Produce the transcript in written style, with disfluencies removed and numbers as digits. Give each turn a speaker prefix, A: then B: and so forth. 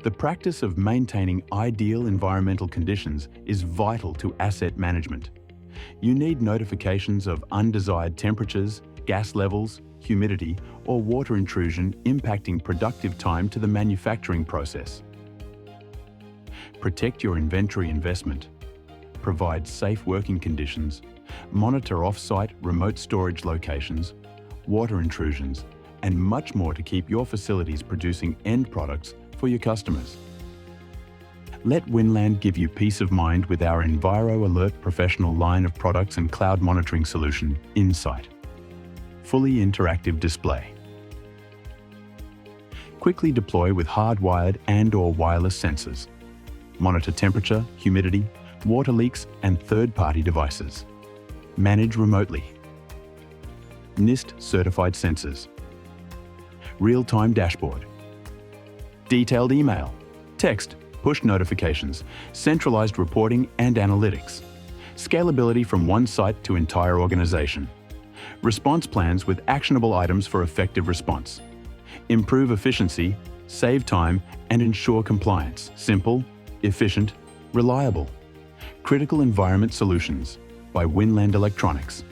A: The practice of maintaining ideal environmental conditions is vital to asset management. You need notifications of undesired temperatures, gas levels, humidity, or water intrusion impacting productive time to the manufacturing process. Protect your inventory investment. Provide safe working conditions. Monitor off-site remote storage locations, water intrusions, and much more to keep your facilities producing end products for your customers. Let Winland give you peace of mind with our Enviro Alert professional line of products and cloud monitoring solution, Insight. Fully interactive display. Quickly deploy with hardwired and/or wireless sensors. Monitor temperature, humidity, water leaks, and third-party devices. Manage remotely. NIST certified sensors. Real-time dashboard. Detailed email, text, push notifications, centralized reporting and analytics. Scalability from one site to entire organization. Response plans with actionable items for effective response. Improve efficiency, save time, and ensure compliance. Simple, efficient, reliable. Critical Environment Solutions by Winland Electronics.